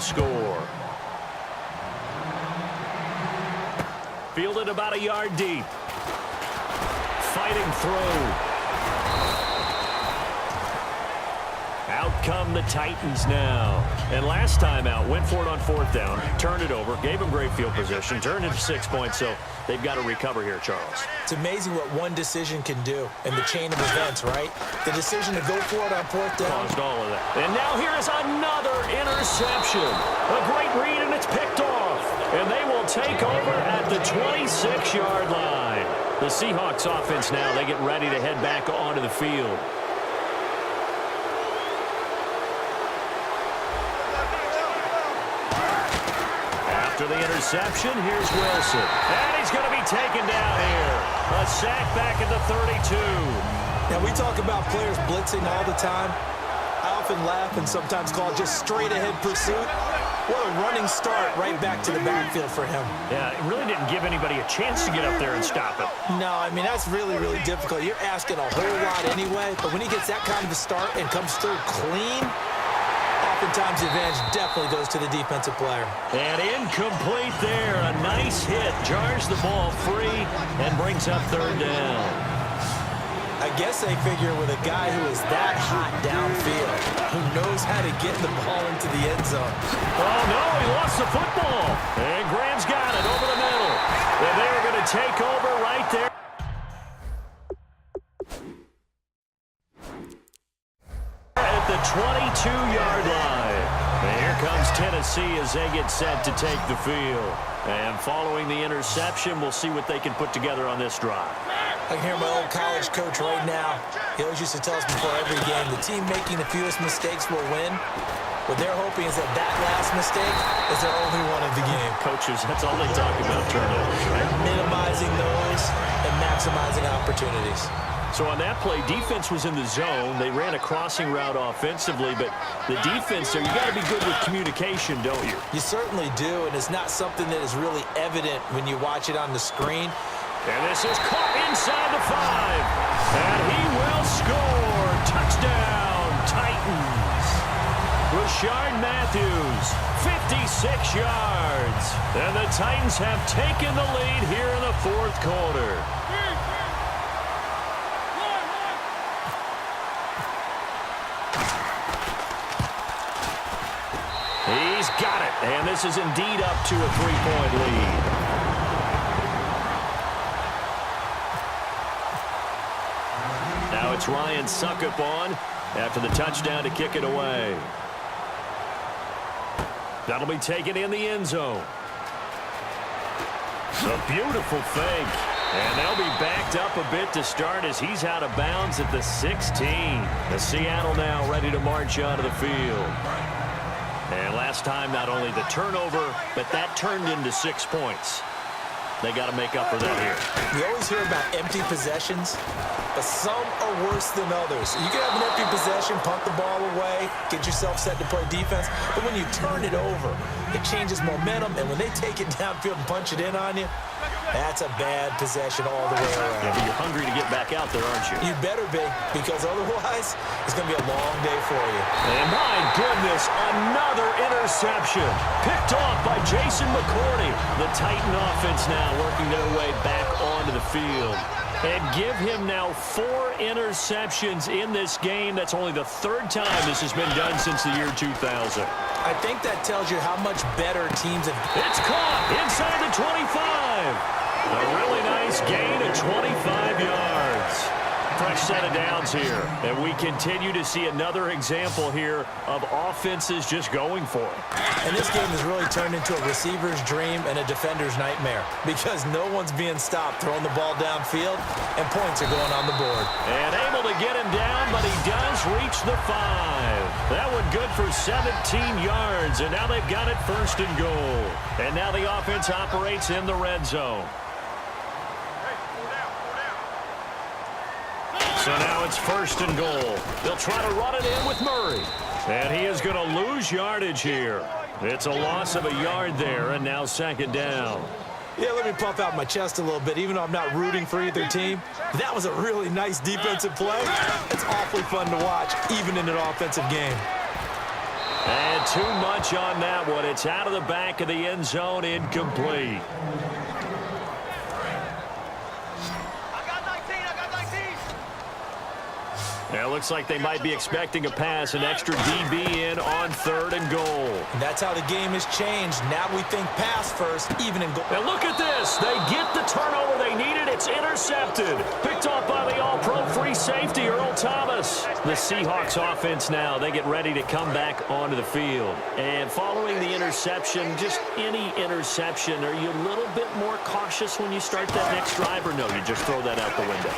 Score. Fielded about a yard deep. Fighting through. Out come the Titans now. And last time out, went for it on fourth down, turned it over, gave them great field position, turned it to 6 points, so they've got to recover here, Charles. It's amazing what one decision can do in the chain of events, right? The decision to go for it on fourth down. Caused all of that. And now here is another interception. A great read, and it's picked off. And they will take over at the 26-yard line. The Seahawks offense now, they get ready to head back onto the field. After the interception, here's Wilson. And he's going to be taken down here. A sack back at the 32. Now, we talk about players blitzing all the time. I often laugh and sometimes call it just straight-ahead pursuit. What a running start right back to the backfield for him. Yeah, it really didn't give anybody a chance to get up there and stop it. No, I mean, that's really, really difficult. You're asking a whole lot anyway, but when he gets that kind of a start and comes through clean, oftentimes the advantage definitely goes to the defensive player. And incomplete there. A nice hit. Jars the ball free and brings up third down. I guess they figure with a guy who is that hot downfield, who knows how to get the ball into the end zone. Oh, no, he lost the football. And Graham's got it over the middle. And they're going to take over right there. At the 22-yard line. And here comes Tennessee as they get set to take the field. And following the interception, we'll see what they can put together on this drive. I can hear my old college coach right now. He always used to tell us before every game, the team making the fewest mistakes will win. What they're hoping is that that last mistake is their only one of the game. Coaches, that's all they talk about, turnovers, right? Minimizing those and maximizing opportunities. So on that play, defense was in the zone. They ran a crossing route offensively, but the defense there, you got to be good with communication, don't you? You certainly do, and it's not something that is really evident when you watch it on the screen. And this is caught inside the 5. And he will score. Touchdown, Titans. Rashard Matthews, 56 yards. And the Titans have taken the lead here in the fourth quarter. He's got it. And this is indeed up to a 3-point lead. Now it's Ryan Succop on after the touchdown to kick it away. That'll be taken in the end zone. A beautiful fake. And they'll be backed up a bit to start as he's out of bounds at the 16. The Seattle now ready to march onto the field. And last time, not only the turnover, but that turned into 6 points. They got to make up for that here. You always hear about empty possessions, but some are worse than others. You can have an empty possession, punt the ball away, get yourself set to play defense, but when you turn it over, it changes momentum, and when they take it downfield and punch it in on you, that's a bad possession all the way around. Yeah, but you're hungry to get back out there, aren't you? You better be, because otherwise, it's going to be a long day for you. And my goodness, another interception. Picked off by Jason McCourty. The Titan offense now working their way back onto the field. And give him now 4 interceptions in this game. That's only the 3rd time this has been done since the year 2000. I think that tells you how much better teams have... It's caught inside the 25. A really nice gain of 25 yards. Fresh set of downs here. And we continue to see another example here of offenses just going for it. And this game has really turned into a receiver's dream and a defender's nightmare because no one's being stopped throwing the ball downfield, and points are going on the board. And able to get him down, but he does reach the 5. That one good for 17 yards, and now they've got it 1st and goal. And now the offense operates in the red zone. So now it's 1st and goal. They'll try to run it in with Murray. And he is going to lose yardage here. It's a loss of a yard there, and now 2nd down. Yeah, let me puff out my chest a little bit, even though I'm not rooting for either team. That was a really nice defensive play. It's awfully fun to watch, even in an offensive game. And too much on that one. It's out of the back of the end zone, incomplete. It looks like they might be expecting a pass, an extra DB in on 3rd and goal. And that's how the game has changed. Now we think pass first, even in goal. And look at this. They get the turnover they needed. It's intercepted. Picked off by the all-pro free safety, Earl Thomas. The Seahawks offense now, they get ready to come back onto the field. And following the interception, just any interception, are you a little bit more cautious when you start that next drive, or no, you just throw that out the window?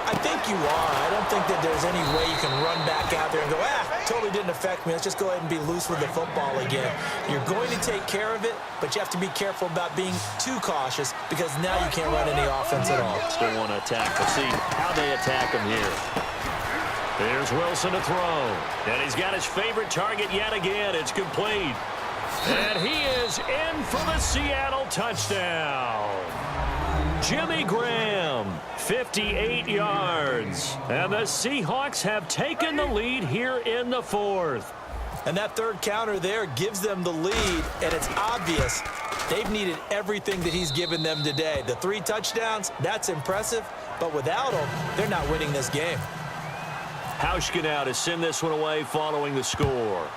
I think you are. I don't think that there's any way you can run back out there and go, totally didn't affect me. Let's just go ahead and be loose with the football again. You're going to take care of it, but you have to be careful about being too cautious because now you can't run any offense at all. Still want to attack. Let's see how they attack him here. There's Wilson to throw. And he's got his favorite target yet again. It's complete. And he is in for the Seattle touchdown. Jimmy Graham, 58 yards. And the Seahawks have taken the lead here in the 4th. And that 3rd counter there gives them the lead, and it's obvious they've needed everything that he's given them today. The 3 touchdowns, that's impressive, but without him, they're not winning this game. Hauschka now to send this one away following the score.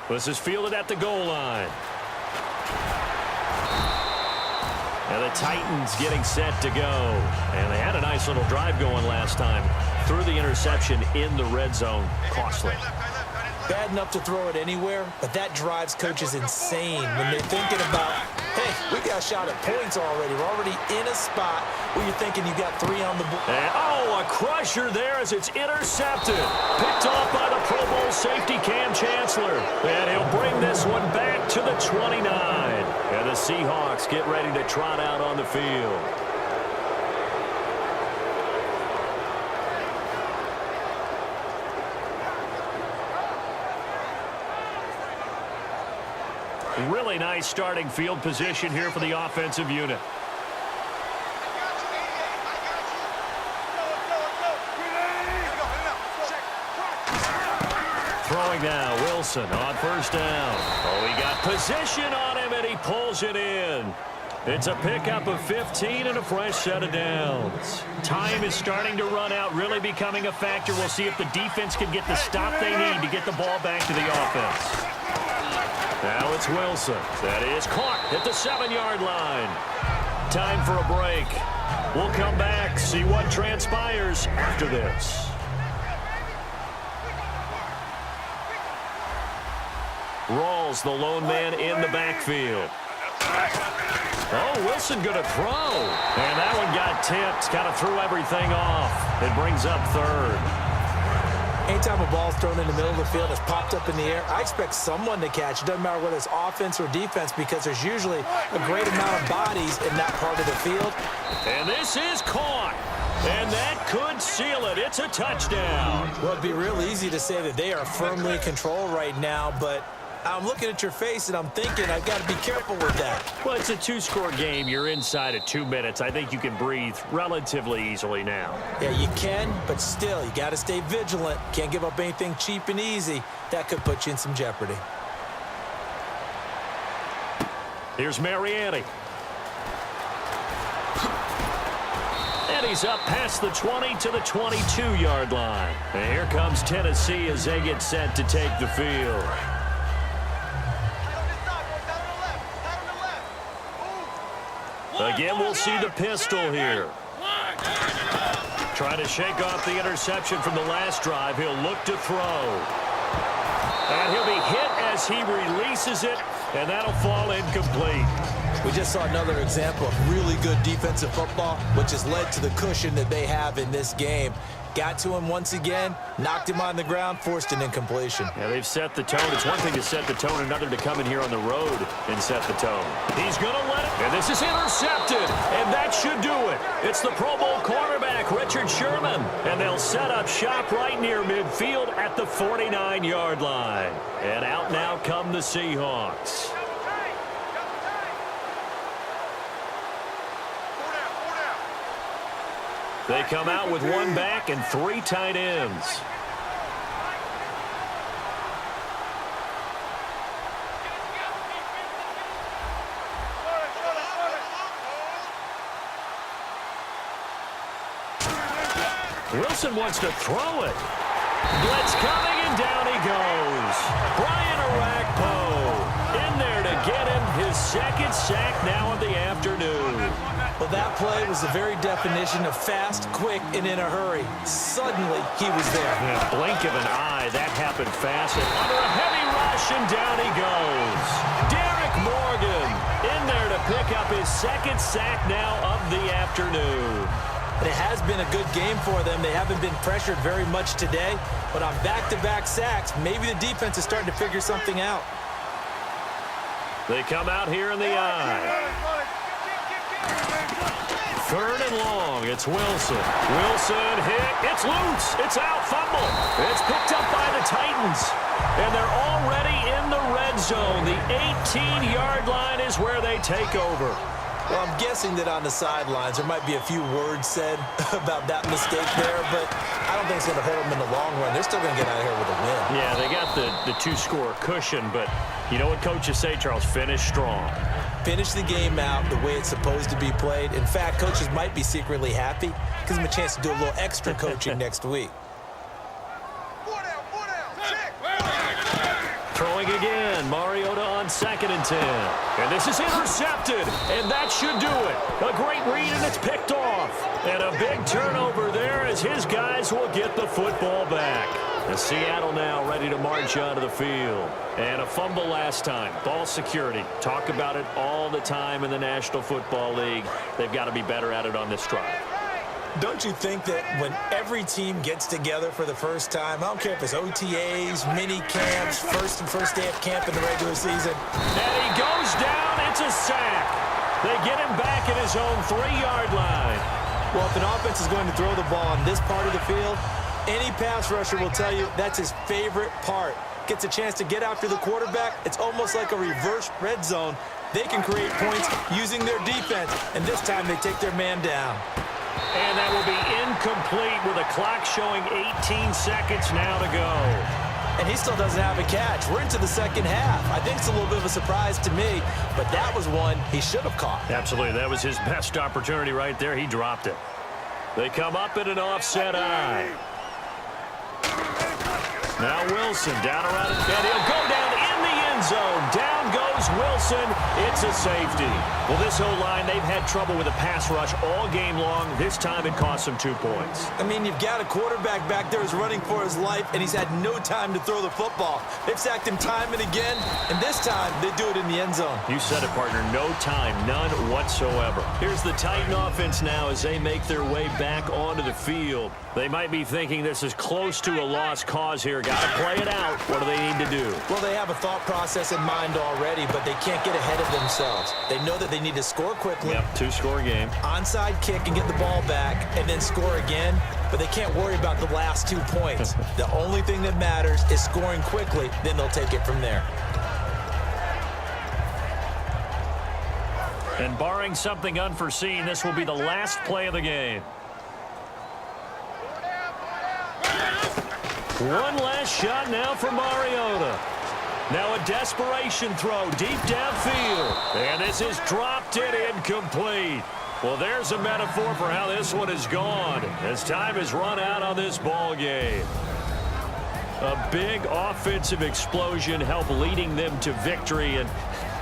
This is fielded at the goal line. And the Titans getting set to go. And they had a nice little drive going last time. Threw the interception in the red zone. Costly. Bad enough to throw it anywhere, but that drives coaches insane when they're thinking about, hey, we got a shot at points already. We're already in a spot where you're thinking you got 3 on the board. A crusher there as it's intercepted. Picked off by the Pro Bowl safety Cam Chancellor. And he'll bring this one back to the 29. And the Seahawks get ready to trot out on the field. Really nice starting field position here for the offensive unit. Throwing now, Wilson on 1st down. Oh, he got position on him, and he pulls it in. It's a pickup of 15 and a fresh set of downs. Time is starting to run out, really becoming a factor. We'll see if the defense can get the stop they need to get the ball back to the offense. Now it's Wilson. That is caught at the 7-yard line. Time for a break. We'll come back, see what transpires after this. Rawls, the lone man in the backfield. Oh, Wilson going to throw. And that one got tipped. Kind of threw everything off. It brings up 3rd. Anytime a ball's thrown in the middle of the field and it's popped up in the air, I expect someone to catch. It doesn't matter whether it's offense or defense because there's usually a great amount of bodies in that part of the field. And this is caught. And that could seal it. It's a touchdown. Well, it'd be real easy to say that they are firmly in control right now, but I'm looking at your face and I'm thinking I've got to be careful with that. Well, it's a 2-score game. You're inside of 2 minutes. I think you can breathe relatively easily now. Yeah, you can, but still, you got to stay vigilant. Can't give up anything cheap and easy. That could put you in some jeopardy. Here's Mariani. And he's up past the 20 to the 22-yard line. And here comes Tennessee as they get set to take the field. Again, we'll see the pistol here. Trying to shake off the interception from the last drive. He'll look to throw. And he'll be hit as he releases it, and that'll fall incomplete. We just saw another example of really good defensive football, which has led to the cushion that they have in this game. Got to him once again, knocked him on the ground, forced an incompletion. Yeah, they've set the tone. It's one thing to set the tone, another to come in here on the road and set the tone. He's going to let it. And this is intercepted. And that should do it. It's the Pro Bowl cornerback, Richard Sherman. And they'll set up shop right near midfield at the 49-yard line. And out now come the Seahawks. They come out with 1 back and 3 tight ends. Wilson wants to throw it. Blitz coming, and down he goes. Brian Orakpo in there to get him his second sack now of the afternoon. Well, that play was the very definition of fast, quick, and in a hurry. Suddenly, he was there. In a blink of an eye, that happened fast. And under a heavy rush, and down he goes. Derek Morgan in there to pick up his second sack now of the afternoon. And it has been a good game for them. They haven't been pressured very much today, but on back-to-back sacks, maybe the defense is starting to figure something out. They come out here in the eye. Third and long. It's Wilson. Wilson hit. It's loose. It's out. Fumble. It's picked up by the Titans. And they're already in the red zone. The 18-yard line is where they take over. Well, I'm guessing that on the sidelines there might be a few words said about that mistake there, but I don't think it's going to hurt them in the long run. They're still going to get out of here with a win. Yeah, they got the two-score cushion, but you know what coaches say, Charles? Finish strong. Finish the game out the way it's supposed to be played. In fact, coaches might be secretly happy. Gives them a chance to do a little extra coaching next week. Throwing again, Mariota on 2nd and 10. And this is intercepted, and that should do it. A great read, and it's picked off. And a big turnover there as his guys will get the football back. And Seattle now ready to march onto the field. And a fumble last time. Ball security. Talk about it all the time in the National Football League. They've got to be better at it on this drive. Don't you think that when every team gets together for the first time, I don't care if it's OTAs, mini camps, first day of camp in the regular season. And he goes down. It's a sack. They get him back at his own 3-yard line. Well, if an offense is going to throw the ball on this part of the field, any pass rusher will tell you that's his favorite part. Gets a chance to get after the quarterback. It's almost like a reverse red zone. They can create points using their defense, and this time they take their man down. And that will be incomplete with a clock showing 18 seconds now to go. And he still doesn't have a catch. We're into the second half. I think it's a little bit of a surprise to me, but that was one he should have caught. Absolutely. That was his best opportunity right there. He dropped it. They come up in an offset eye. Now Wilson down around it, and he'll go down in the end zone. Down goes Wilson. It's a safety. Well, this whole line, they've had trouble with a pass rush all game long. This time it cost them 2 points. I mean, you've got a quarterback back there who's running for his life, and he's had no time to throw the football. They've sacked him time and again, and this time they do it in the end zone. You said it, partner. No time, none whatsoever. Here's the Titan offense now as they make their way back onto the field. They might be thinking this is close to a lost cause here. Got to play it out. What do they need to do? Well, they have a thought process in mind already, but they can't get ahead of themselves. They know that they need to score quickly. Yep, 2-score game. Onside kick and get the ball back and then score again, but they can't worry about the last 2 points. The only thing that matters is scoring quickly, then they'll take it from there. And barring something unforeseen, this will be the last play of the game. One last shot now for Mariota. Now a desperation throw deep downfield. And this is dropped and incomplete. Well, there's a metaphor for how this one is gone as time has run out on this ball game. A big offensive explosion helped leading them to victory. And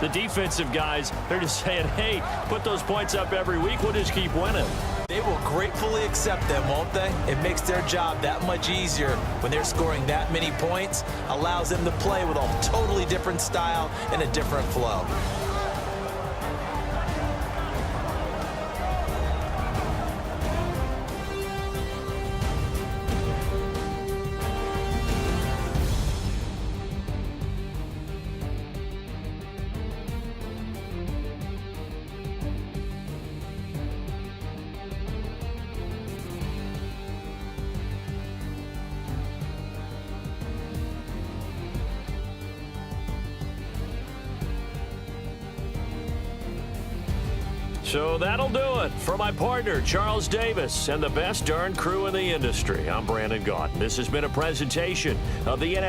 the defensive guys, they're just saying, hey, put those points up every week. We'll just keep winning. They will gratefully accept them, won't they? It makes their job that much easier when they're scoring that many points. Allows them to play with a totally different style and a different flow. So that'll do it for my partner, Charles Davis, and the best darn crew in the industry. I'm Brandon Gaudin. This has been a presentation of the NFL.